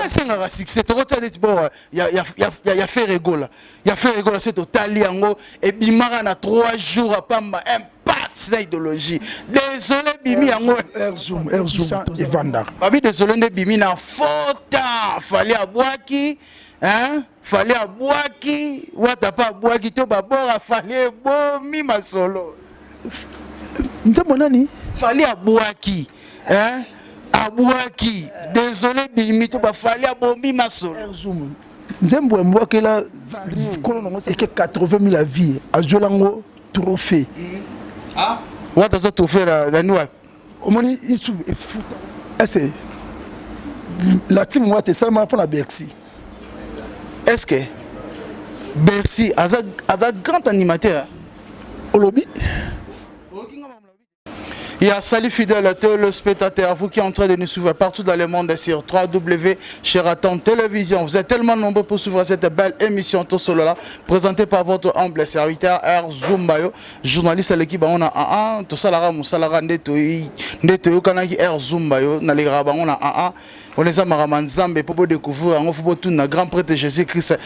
c'est un succès. Il y a fait rigoler. Il y a fait rigoler, c'est total. Et Bimara na 3 jours à Pamba. Impact, c'est idéologie. Désolé, Bimi. Zoom, et Vanda. Babi, désolé, Bimi, na faute. Fallait à Boaki. Hein? Fallait à Boaki. Ouata pas Boaki. To babora, fallait bomi ma solo. Fallait à Boaki. Hein? Abouaki, désolé Bimi, tu vas falloir bomber ma soul. Nzembo mboa que la et que 80 000 à vie à Jolango trophée. Ah, what does trophée la noix? Au moins il trouve foot. C'est la team moi t'es seulement pour la Bercy. Est-ce que Bercy a un grand animateur au lobby? Il y a salut fidèle à tous les spectateurs, vous qui êtes en train de nous suivre partout dans le monde sur 3W Sheraton Télévision. Vous êtes tellement nombreux pour suivre cette belle émission tout solo là, présentée par votre humble serviteur R Zumbayo, journaliste à l'équipe on a tout ça là musalara ndeto kanaki R Zumbayo na les raba on a on les a maramanzambe pour découvrir on faut tout na grand prêtre Jésus-Christ.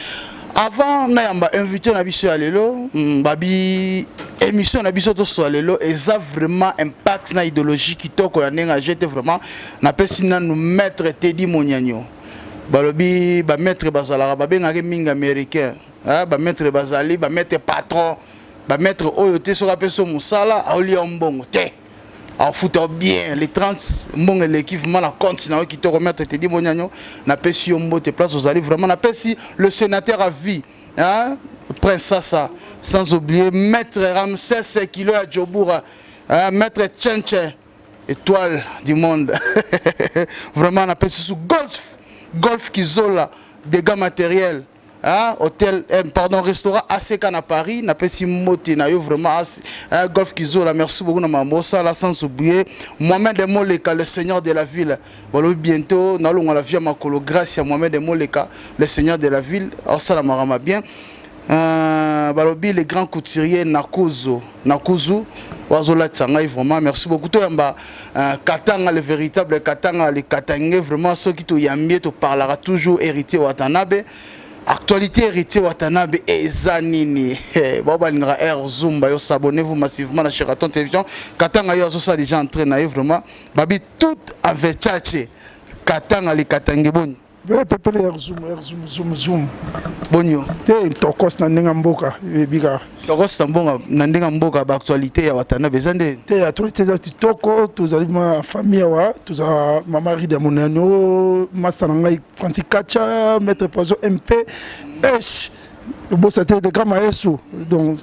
Avant na invité na biso ya lelo babi émission na biso to so lelo et ça vraiment impact na idéologie qui toko ya nenga jete vraiment na pesi na nous maître Teddy Monianyo balobi ba maître bazala ba benga minga américain ba maître bazali ba maître patron ba maître oyo te so rapeso musala auli mbongo te en foutant bien les 30 bon l'équipement la continent qui te remettre te dit Monianyo na pesi yombo te place aux allez vraiment na pesi le sénateur à vie hein Prince Sassa sans oublier maître Ramsès Kilo à Djoboura maître Tchenche étoile du monde vraiment na pesi sous golf Kizola dégâts matériels. Hein, hôtel, pardon, restaurant ACK à Paris, n'a pas si moté, n'a eu vraiment Golf Kizola, merci beaucoup, Mamosa, là, sans oublier, Mohamed de Moleka, le seigneur de la ville. Bon, bientôt, nous allons à la vie à Makolo, grâce à Mohamed de Moleka, le seigneur de la ville, alors ça, la marama bien. Balobi, les grands couturiers, Nakuzu, Wazola Tsangay, vraiment, merci beaucoup. Katanga, le véritable Katanga, les Katangais, vraiment, ceux qui te yambier, te parlera toujours héritier Watanabe. Actualité héritier Watanabe et Zanini. Bobalingra R Zumba, abonnez-vous massivement à la Sheraton Télévision. Katanga yo ça déjà entraîné vraiment. Babi tout avec Tchatché. Katanga les Katangibon. Pepele zoom. Bonio. Te tokos na ndenga mboka biga. Tokos na ndenga mboka ba actualité ya Watanabe zande. Te actualité za toko tozali ma famille wa toza mama Rida Monano Masananga Francis Kacha maître Pozo MP H le boss était de grand maestro donc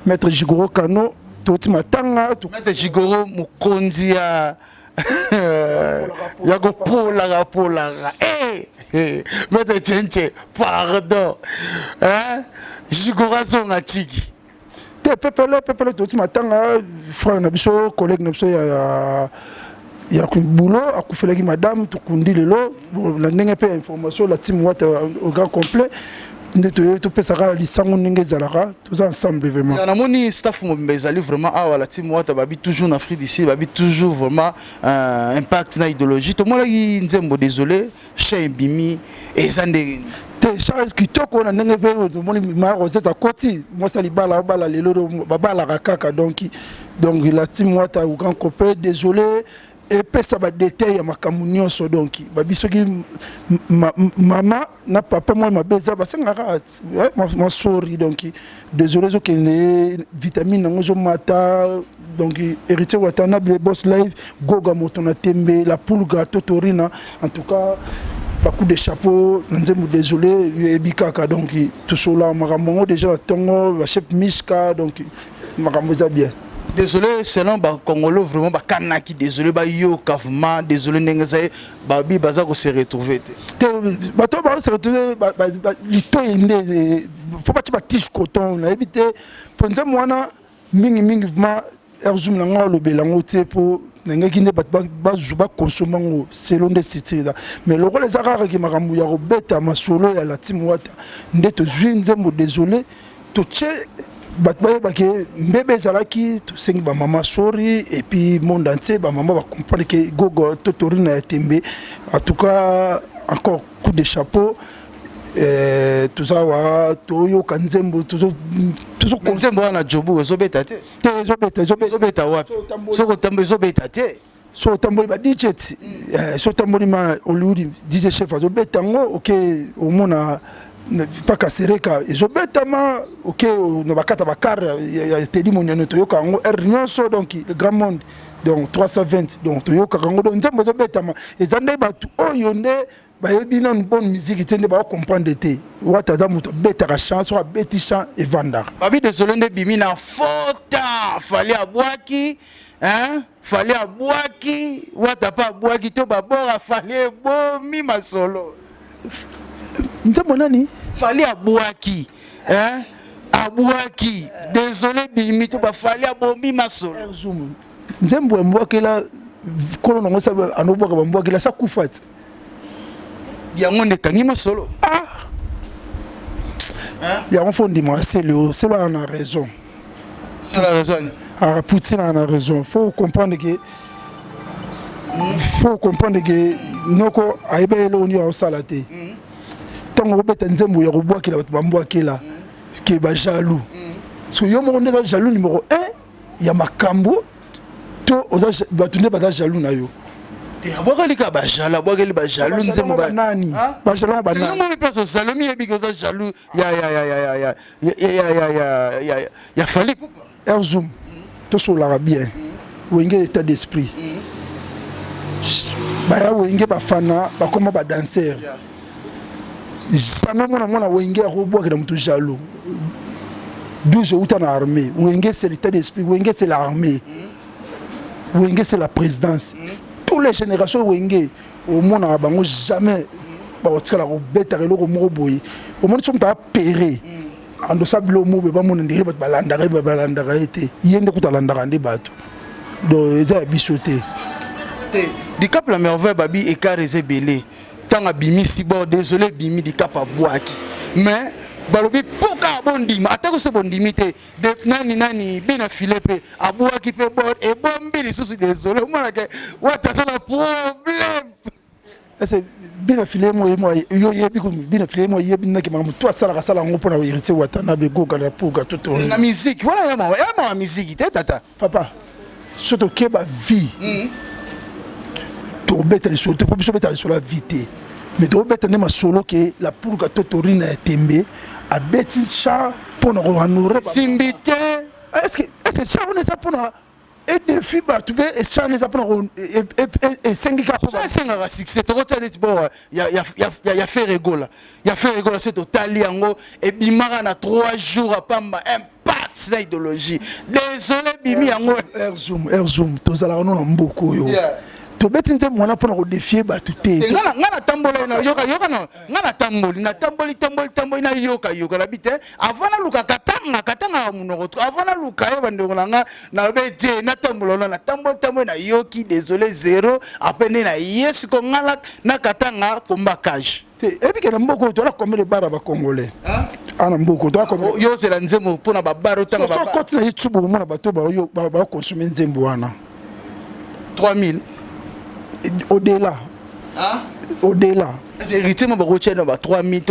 maître Jigoro Kano toti matanga maître Jigoro Mukonzi ya Yago Pola Maître Tchenche, pardon. Hein? Jigora zonga chiki. Te pepele toti matanga frère na biso collègue na biso ya boulot akufelaki madame tukundi lelo la ndenge pe information la team wata au grand complet tout peut sera lisango ndenge zalaka tous ensemble vraiment na moni staff mbezali vraiment ah la team wata babi toujours en Afrique d'ici babi toujours vraiment impact na idéologie to mola ki nzembo désolé chez Bimi et zande te charge kitoko na ndenge pe to moni ma rosette koti moi ça libala bala lelo babala kaka donc la team wata au grand complet désolé et puis ça va détailler ya makamunyo so donc babi soki maman na papa moi ma beza ba sengara ma sorry donc désolé zo que les vitamines ngo mata donc héritier Watanabe boss live goga moto na tembe la pulga totorina en tout cas beaucoup de chapeaux nzembo désolé ebikaka donc tout cela makambo déjà tongo chef Mishka donc makambo za bien. Désolé, selon les Congolais, vraiment, Kanaki, désolé, Yo, Kavma, désolé, Nengazaï, Babi, Bazako se retrouver. Bato, se retrouver, faut pas que tu tiges coton, là, éviter, pour nous, moi, mingi, Erzoum, là, le bélango, pour, Nengaki, ne pas consommer, selon des sites, mais le rôle des Arabes qui m'a ramouillé, Robert, ma solo, et la team Wata, n'était pas désolé, tout batbaye mbebe zalaki to sengi ba mama sorry et puis monde entier ba mama ba comprendre que gogo totorina ya tembe en tout cas encore coup de chapeau. Tout ça, Toyo Kanzembo, toujours Nzembo wana jobu ezobeta te. Ezobeta wapi? Soko tambo ezobeta te. So tamboli ba DJ so tamboli ma Hollywood DJ chef azobeta ngo OK au mona pas kasereka ezobeta ma OK no bakata bakar ya tedi monene toyoka ngo nyonso donc le grand monde donc 320 donc toyoka ngo donc nzembo ezobeta ma ezande batu oyo nde bayebi na bonne musique tende ba comprendre te wata za muto beta ka chanson a beti chant et vanda babi désolé nde bimi na fota fali abwaki hein fali abwaki wata pa abwaki to babora fali bomi masolo nzembo nani fali abwaki hein abwaki désolé bimi to ba fali abomi masolo nzembo mbwakela kolo nango sa anobwaka mbwakela sa kufat yango ndekangi masolo yango fondima c'est là on a raison. C'est la raison. Ah, Poutine a raison. Faut comprendre que noko aibe lo ni au salate. Tant on beta nzembo ya robwa ki la bambwa ki la ki ba jaloux. So yo mo ndeka jaloux numéro 1 ya makambo to oza batunde ba jaloux na yo. Te abwakali ka ba jaloux, abwakali ba jaloux nzembo ba nani? Ba jaloux ba nani? Yo mo peso salomi e biko za jaloux ya fali pourquoi? Erzoum. Tout sur l'arabien. Wenge état d'esprit. Baya wenge ba fana, ba comment ba danser. Jamais mona wenge robot que mutu jaloux. 12 août en armée. Wenge c'est l'état d'esprit, wenge c'est l'armée. Wenge c'est la présidence. Toutes les générations wenge au monde a bango jamais ba otkala ko betare lo ko mo boy. Au monde sont ta péré. Ando sablo mo be ba mo ndire ba balandara été yende ko talandara ndi bato do eza bichoté te di cap la merveille babi écarté belé tanga bimi si bon désolé bimi di cap abwaki mais balobi poka bondima atako se bondimi te de nani bina filepe abwaki pe bord et bombi li susu désolé moi que wata ça problème c'est bien filé moi yo yebi ko bien filé moi yebi na ki mamu to sala sala ngo pona irité watana be go kala puga toto la musique voilà ya musique tata papa surtout que ba vie to beta sur te probiso beta sur la vie mais to beta ne ma solo que la puga toto rina tembe a beti cha pona ko honorer simbité est-ce que cha on est ça pona et des filles tu peux échanger ça pour et 5 cas pour ça succès to rota dit bon ya fait rigolo c'est total yango et bimara na 3 jours à pamba impact cette idéologie désolé bimi yango zoom to zala no na mboko yo to beti nze mwana pona ko défier ba tout te ngana tambola na yoka no ngana tamboli na yoka la bite avant na luka katanga munoko avant na luka yo bande ngana na bete na tambola na tamboli na yoki désolé zéro apene na yesu ko ngala na katanga kombakage te ebike na mboko to la combien de bara ba congolais ana mboko to ko yo c'est la nzembo pona ba baro tanga ba so côté na YouTube mona bato ba yo ba consommer nzembo wana 3000 au-delà. Au-delà. C'est hérité, ma baroche, ba 3000,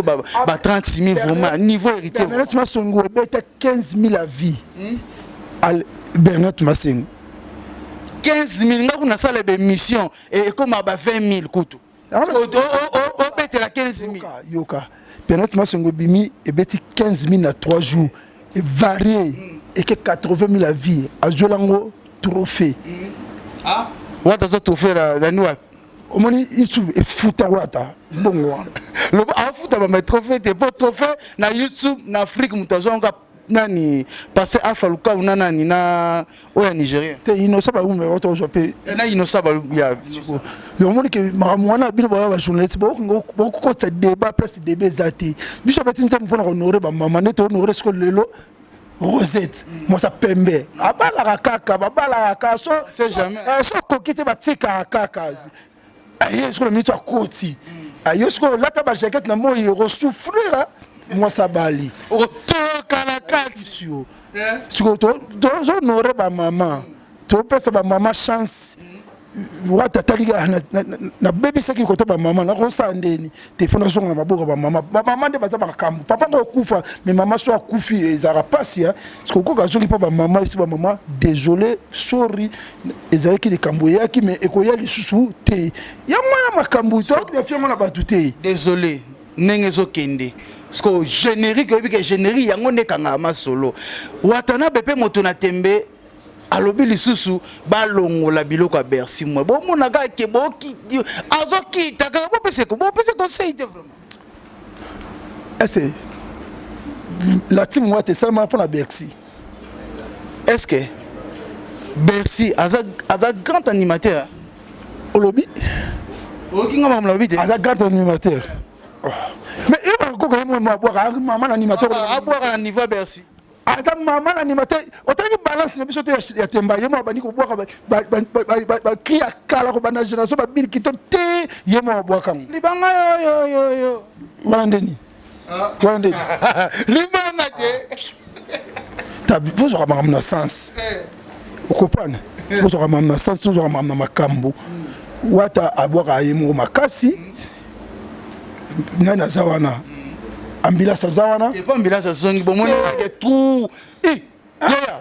ba 36 000 vraiment. Niveau hérité. Bernard Massongo, il a 15 000 à vie. Bernard Massongo. 15 000, on a ça les missions. Et comme à 20 000 couteaux. On bête la 15 000. Yoka. Bernard Massongo, bimi, et bêti 15 000 à 3 jours. Et varié. Et que 80 000 à vie. À Jolango, trophée. Ah? Wata to trophée la noix. Au moins YouTube et fouta wata. Bon le fouta ba trophée te pas trophée na YouTube na Afrique mutazonga nani passer Alpha Luka ou nani na oya Nigérien. Te innocent ba mais auto jopé. Na innocent ba ya. Yo moni que maramwana bino ba journaliste ba ko ta débat place débat zati. Biso betinza mpona honorer ba mama neto honorer ce que lelo Rosette, moi ça pembe. Abala kaka, babala kaka, so c'est jamais. So kokite batika kaka. Aye, ce que le ministre a côté. Aye, ce que là ta ba jaquette na mo il souffrir. Moi ça bali. O toka la kati. Ce que to honorer ba maman. To pesa ba maman chance. wata taliga na baby saki ko to ba mama na ko sandeni te fona songa maboka ba mama nde baza ba kambu papa ko kufa mais maman so akufi ezara pasia parce que ko ka zongi pa ba mama isi ba mama désolé sorry ezali ki de kambu yaki mais ekoya lisusu te ya mwana makambu so ki afia mwana ba tuté désolé ndenge ezokende parce que générique oyebi ke générique yango ndekanga masolo watana bepe moto na tembe alobi lisusu balongola biloko ya Bercy moi bomonaka ke bokiti azokita kaka bopese conseil te vraiment est la team Wata seulement pour la Bercy est-ce que Bercy aza grand animateur olobi okinga mamla lobi te aza grand animateur mais il va ko moi boire maman animateur à boire à niveau Bercy adam maman animateur autant que balance le biso ya temba yemo bani ko boire ba cri akala ko bana génération ba bil ki to te yemo boire kam libanga yo wala ndeni libanga te tabi vous aura mamna sens vous comprenez vous aura mamna sens toujours mamna makambo Wata aboka yemo makasi ngana zawana ambulance zawana et pas ambulance zongi bomoni ke trou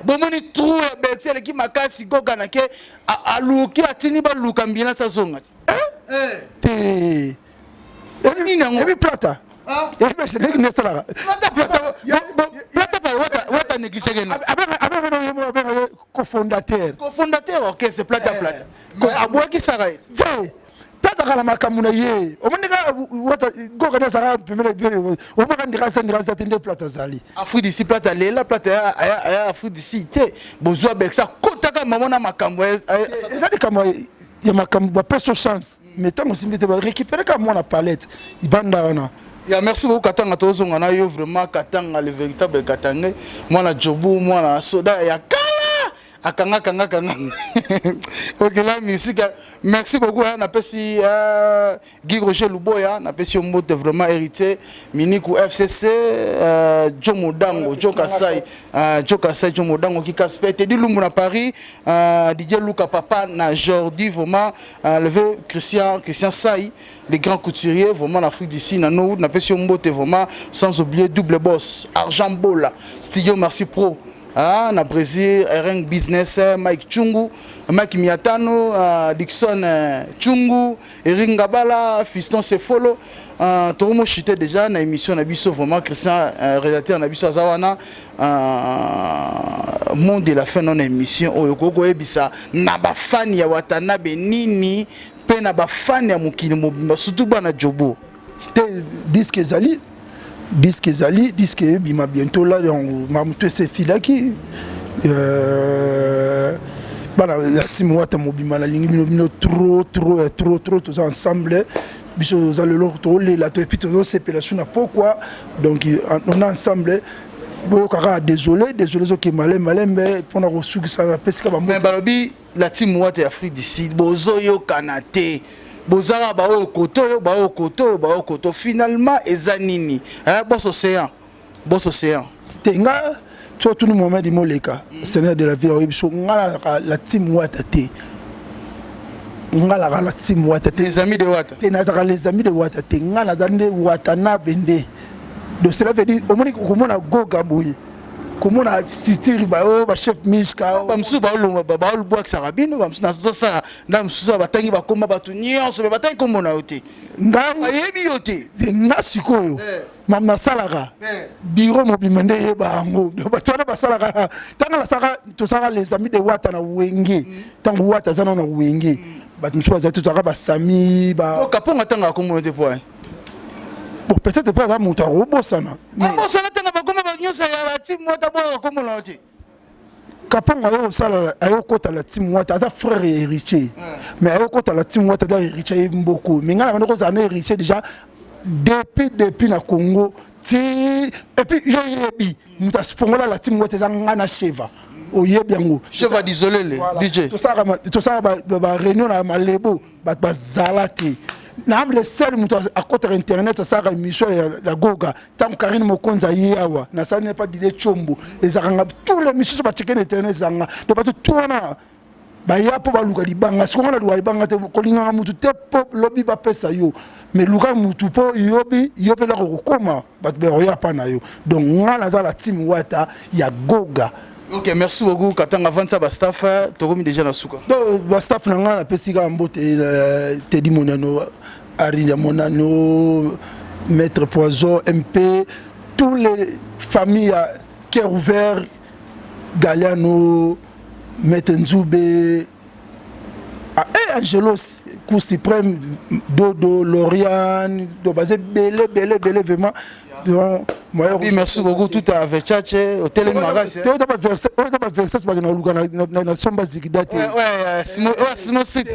bomoni trou ya Bercy qui makasi goga na ke aluki atini ba luka ambulance zonga te ni nango ebi plata ebi je ne sais pas plata pa wata négligé na avec cofondateur OK c'est plata aboki sarai plata kala makamuna ye omonika Wata goga na sara pemele omaka ndira tende plata zali Afrique d'ici plata lela plata ya Afrique d'ici te bozwa beksa kotaka mamona makambo ezali kama ya makambo ba peso chance mais tant aussi ba récupérer comme moi la palette il vanda wana ya merci beaucoup katanga tozonga na yo vraiment katanga le véritable katanga moi la jobu moi la soda ya akanga OK la musique merci beaucoup na pesi Guy Roger Luboya na pesi mbote vraiment héritier Miniku FCC Jomo Dango Jokasai Jomo Dango qui caspete di Lumbu na Paris DJ Luka Papa na Jordi vraiment levé Christian Sai les grands couturiers vraiment en Afrique d'ici na nous na pesi mbote vraiment sans oublier Double Boss Argent Bola Studio Merci Pro na Brésil, RN Business, Mike Chungu, Mike Miatano, Dixon Chungu, Eric Ngabala, Fiston Sefolo. Tomo chité déjà na émission na biso vraiment Christian rédacteur na biso Azawana monde de la fin non émission oyokoko ebisa na ba fan ya Watanabe nini pe na ba fan ya mukili mobimba surtout bana Jobo. Te disque ezali disque bima bientôt là on m'a monté ces filles là qui la team Wata mobima la ligne bino trop tous ensemble biso za le loto la to et puis tous séparation na pourquoi donc on est ensemble boyokaka désolé zo ki malin mais pour na resuki ça pesika ba mais balobi la team Wata Afrique d'ici bozo yo kanate bozara ba koto finalement ezanini boss océan tenga tu tout le moment di moleka seigneur de la ville obiso ngala la team Wata te ngala la team Wata te les amis de Wata te na les amis de Wata te ngala dande Watana bende de cela veut dire au moins komona goga boy komona sitiri ba chef miska bamsu ba lu sarabino bamsu na sara ndamsu batangi bakoma batu nyonso be batangi komona yote ngai ayebi yote ngasikoyo mamna salaka biro mobimende yeba ngo batona basalaka tanga la saka to saka les amis de Wata na wenge tanga Wata zana na wenge batu msuwa to saka ba sami ba kaponga tanga komona te point bon peut-être pas là monta robosana robosana tanga bakoma ba nyonso ya la team Wata bo komona yote kapanga yo sala ayo kota la team Wata ata frère héritier mais ayo kota la team Wata da héritier mboko mais ngana ko za na héritier déjà depuis na Congo ti et puis yebi muta fongola la team Wata za ngana cheva oyebi yango cheva désolé le DJ to ça ba réunion na malebo ba zalaki na le seul muta à côté internet ça ra émission la goga tant Karine Mokonza yawa na ça n'est pas d'idée chombo et ça ranga tous les missions ba checker internet zanga de pas tout na ba ya po ba luka libanga siko na luka libanga te kolinga mutu te po lobi ba pesa yo mais luka mutu po yobi la ko koma ba be ya pa na yo donc ngala za la team wata ya goga. Ok, merci beaucoup. Katanga avant ça, staff, tu as déjà la souka. Donc, staff n'a pas pesika ambo Teddy Monano, Arina Monano, Maître Poison, MP, tous les familles à cœur ouvert, Galiano, Maître Nzoube, Angelos, Cour suprême, Dodo, Loriane, Dobazé, belé, vraiment. Oui, merci beaucoup. Tout à fait. Tchatché, au télémagas. Tu as pas versé, c'est pas que nous na somba zikidate. Ouais, Simon City.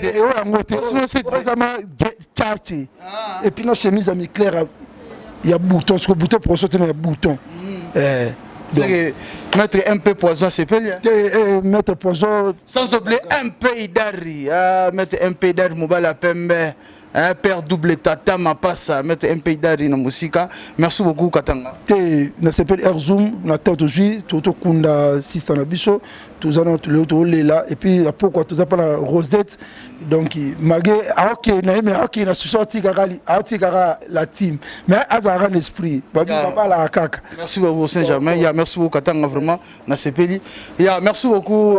Simon City. Tchatché. Et puis nos chemises à mi clair, il y a bouton, ce que bouton pour sortir il y a bouton. Maître MP Poison, c'est pas lié. Maître Poison. Sans oublier MP Idari. Maître MP Idari, Mobala Pembe. Père double tata ma passe mettre un pays d'arri na musica. Merci beaucoup Katanga. Na s'appelle Erzoom na tête aujourd'hui tout kunda sister na biso tous allons tout là et puis pourquoi tout ça pas la Rosette donc magé OK na OK na sorti garali ati gara la team mais azara l'esprit baba la kaka. Merci beaucoup Saint-Germain. Ya merci beaucoup Katanga vraiment na s'appelle. Ya merci beaucoup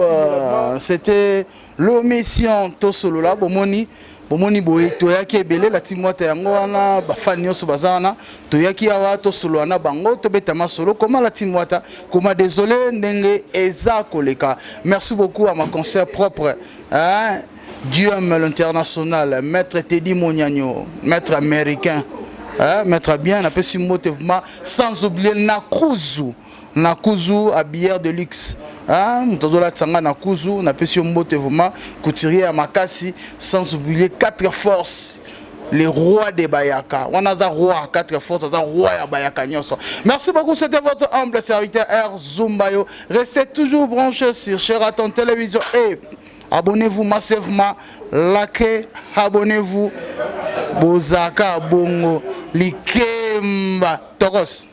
c'était l'émission Tosolo là bomoni bomoni boye toyaki ebele la timwata yango wana bafani nyonso bazana toyaki awa tosolo wana bango tobeta masolo koma la timwata koma désolé ndenge eza koleka. Merci beaucoup à ma concert propre hein Dieu l'international maître Teddy Moniagno maître américain hein maître bien na pesi mouvement sans oublier Nakuzu à bière de luxe. Hein, Mutazola Tsanga Nakuzu, na pession mbote vraiment, couturier à Makasi, sans oublier 4 forces, les rois des Bayaka. On a un roi, 4 forces, un roi à Bayaka. Merci beaucoup, c'était votre humble serviteur R. Zumbayo. Restez toujours branchés sur Sheraton Télévision et abonnez-vous massivement, likez, abonnez-vous, Bozaka, Bongo, Likemba, Toros.